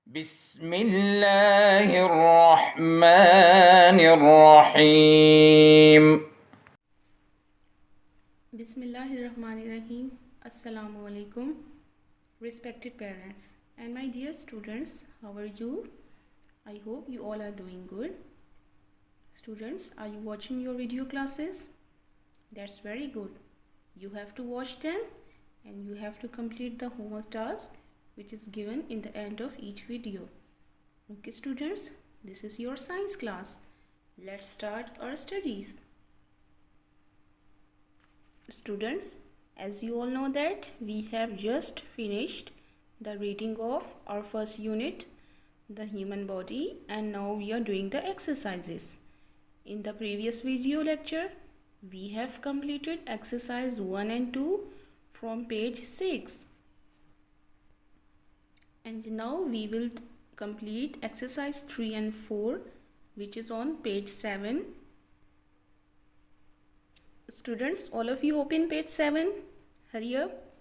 بسم الله الرحمن الرحيم. Bismillahirrahmanirrahim. Assalamu alaikum. Respected parents and my dear students, how are you? I hope you all are doing good. Students, are you watching your video classes? That's very good. You have to watch them and you have to complete the homework task which is given in the end of each video. Okay, students, this is your science class. Let's start our studies. Students, as you all know that we have just finished the reading of our first unit, the human body, and now we are doing the exercises. In the previous video lecture, we have completed exercise 1 and 2 from page 6. And now we will complete exercise 3 and 4, which is on page 7. Students, all of you open page 7. Hurry up.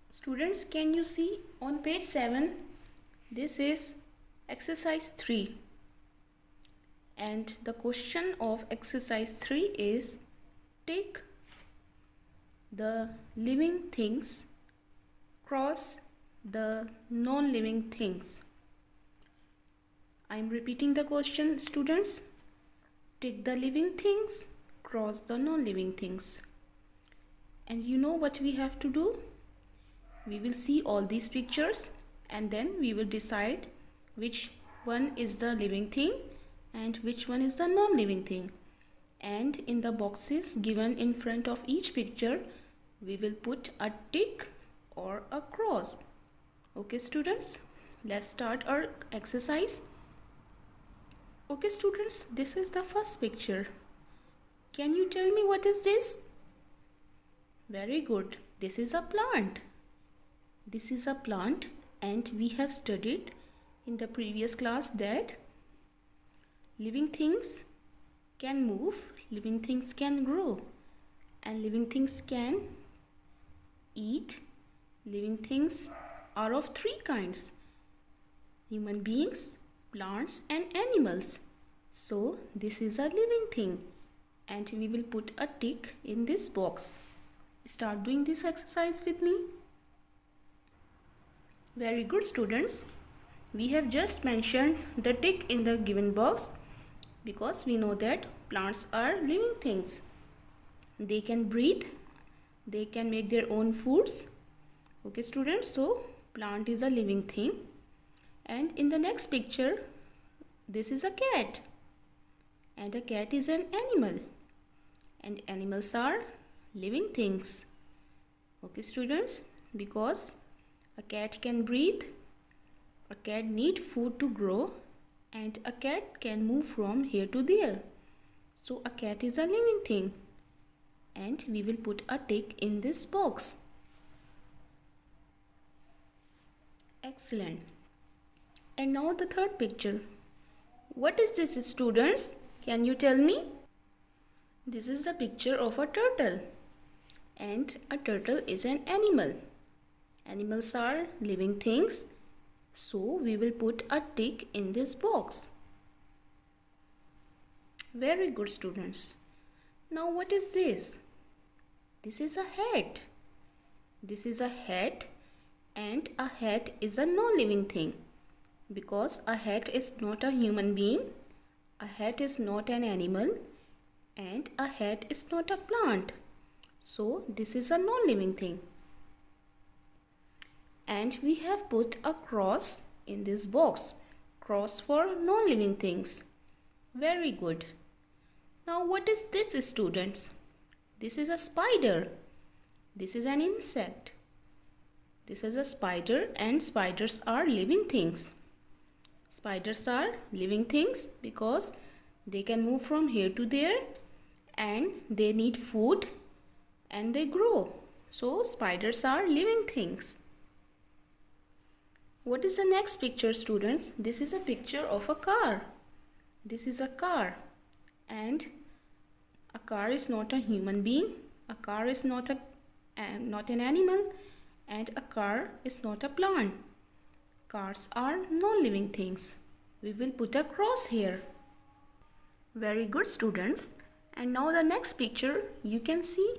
Students, can you see on page 7? This is exercise 3. And the question of exercise 3 is take the living things cross the non-living things. I am repeating the question, students. Take the living things, cross the non-living things. And you know what we have to do? We will see all these pictures and then we will decide which one is the living thing and which one is the non-living thing. And in the boxes given in front of each picture, we will put a tick or a cross. Okay, students, let's start our exercise. Okay, students, this is the first picture. Can you tell me what is this? Very good. This is a plant. This is a plant, and we have studied in the previous class that living things can move, living things can grow, and living things can eat. Living things are of three kinds: human beings, plants, and animals. So this is a living thing and we will put a tick in this box. Start doing this exercise with me. Very good, students. We have just mentioned the tick in the given box because we know that plants are living things. They can breathe, they can make their own foods. Okay, students, so plant is a living thing. And in the next picture, this is a cat. And a cat is an animal. And animals are living things. Okay, students, because a cat can breathe, a cat needs food to grow, and a cat can move from here to there. So a cat is a living thing. And we will put a tick in this box. Excellent. And now the third picture. What is this, students? Can you tell me? This is a picture of a turtle. And a turtle is an animal. Animals are living things. So we will put a tick in this box. Very good, students. Now what is this? This is a hat. This is a hat, and a hat is a non-living thing because a hat is not a human being, a hat is not an animal, and a hat is not a plant. So this is a non-living thing. And we have put a cross in this box. Cross for non-living things. Very good. Now what is this, students? This is a spider. This is an insect. This is a spider, and spiders are living things. Spiders are living things because they can move from here to there and they need food and they grow. So spiders are living things. What is the next picture, students? This is a picture of a car. This is a car, and a car is not a human being. A car is not an animal, and a car is not a plant. Cars are non-living things. We will put a cross here. Very good, students. And now the next picture, you can see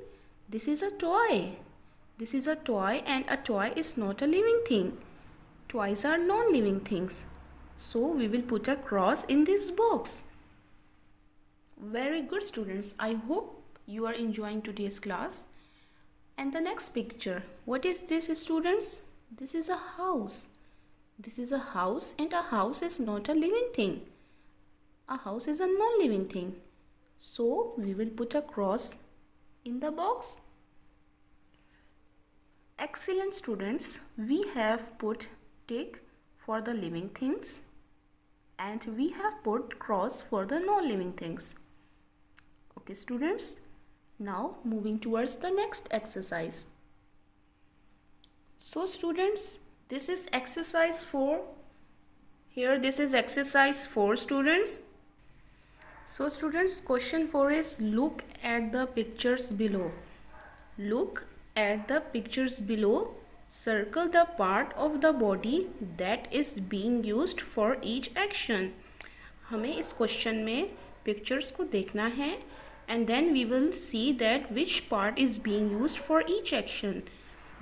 this is a toy. This is a toy, and a toy is not a living thing. Toys are non-living things. So we will put a cross in this box. Very good, students. I hope you are enjoying today's class. And the next picture, what is this, students? This is a house. This is a house, and a house is not a living thing. A house is a non-living thing. So we will put a cross in the box. Excellent, students. We have put tick for the living things and we have put cross for the non-living things. Okay, students. Now moving towards the next exercise. So students, this is exercise 4. Here this is exercise 4, students. So students, question 4 is look at the pictures below. Look at the pictures below. Circle the part of the body that is being used for each action. हमें इस question में pictures को देखना है and then we will see that which part is being used for each action,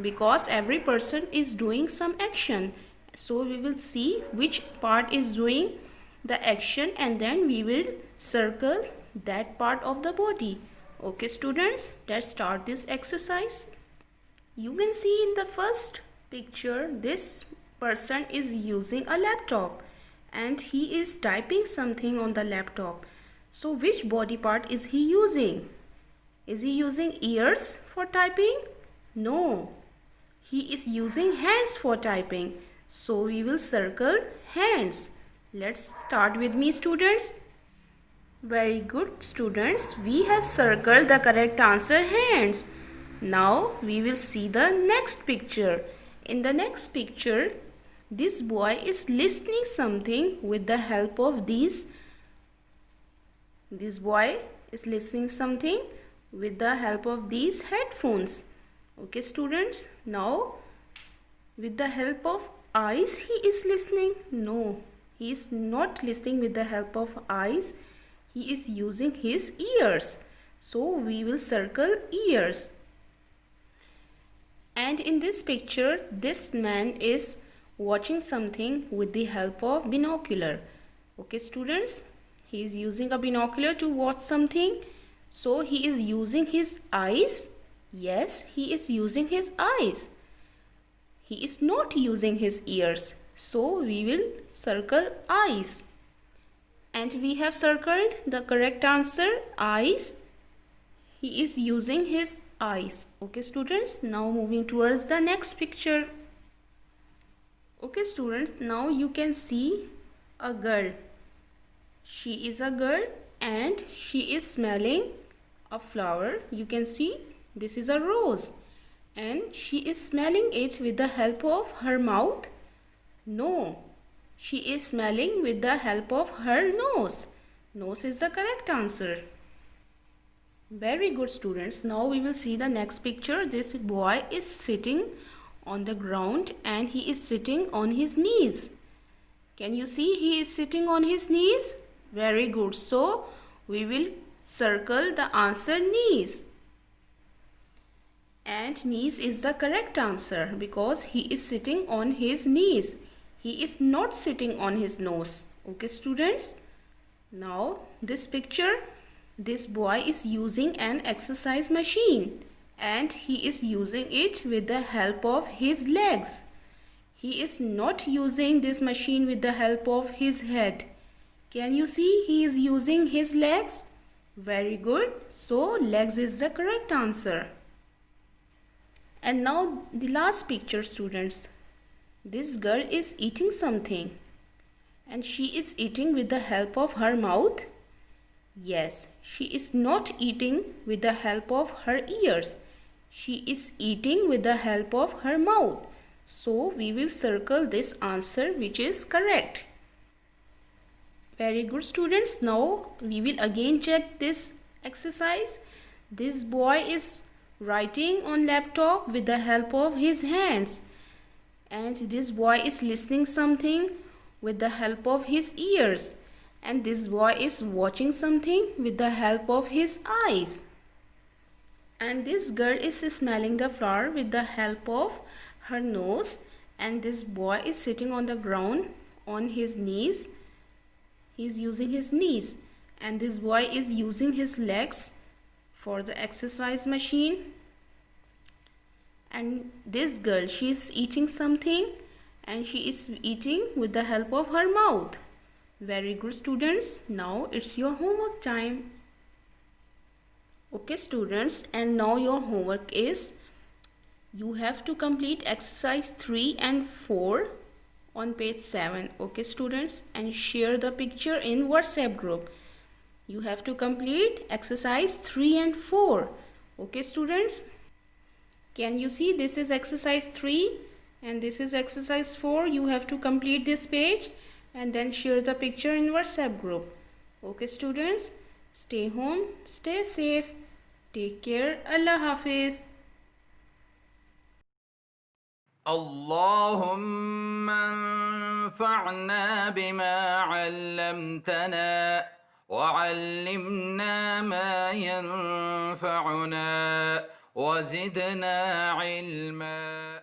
because every person is doing some action. So we will see which part is doing the action and then we will circle that part of the body. Okay, students, let's start this exercise. You can see in the first picture this person is using a laptop and he is typing something on the laptop. So which body part is he using? Is he using ears for typing? No. He is using hands for typing. So we will circle hands. Let's start with me, students. Very good, students. We have circled the correct answer, hands. Now we will see the next picture. In the next picture, this boy is listening something with the help of these. This boy is listening something with the help of these headphones. Okay, students. Now with the help of eyes he is listening. No, he is not listening with the help of eyes. He is using his ears. So we will circle ears. And in this picture, this man is watching something with the help of binocular. Okay, students, he is using a binocular to watch something. So he is using his eyes. Yes, he is using his eyes. He is not using his ears. So we will circle eyes. And we have circled the correct answer, eyes. He is using his eyes. Okay, students, now moving towards the next picture. Okay, students, now you can see a girl. She is a girl and she is smelling a flower. You can see this is a rose and she is smelling it with the help of her mouth. No, she is smelling with the help of her nose. Nose is the correct answer. Very good, students. Now we will see the next picture. This boy is sitting on the ground and he is sitting on his knees. Can you see he is sitting on his knees? Very good. So we will circle the answer knees. And knees is the correct answer because he is sitting on his knees. He is not sitting on his nose. Okay, students. Now this picture, this boy is using an exercise machine and he is using it with the help of his legs. He is not using this machine with the help of his head. Can you see he is using his legs? Very good. So legs is the correct answer. And now the last picture, students. This girl is eating something and she is eating with the help of her mouth. Yes, she is not eating with the help of her ears. She is eating with the help of her mouth. So we will circle this answer which is correct. Very good, students. Now we will again check this exercise. This boy is writing on laptop with the help of his hands. And this boy is listening something with the help of his ears. And this boy is watching something with the help of his eyes. And this girl is smelling the flower with the help of her nose. And this boy is sitting on the ground on his knees. He is using his knees. And this boy is using his legs for the exercise machine. And this girl, she is eating something, and she is eating with the help of her mouth. Very good, students. Now it's your homework time. Okay, students, and now your homework is you have to complete exercise 3 and 4 on page 7. Okay, students, and share the picture in WhatsApp group. You have to complete exercise 3 and 4. Okay, students, can you see this is exercise 3 and this is exercise 4. You have to complete this page and then share the picture in WhatsApp group. Okay, students, stay home, stay safe, take care. Allah Hafiz. اللهم انفعنا بما علمتنا وعلمنا ما ينفعنا وزدنا علما.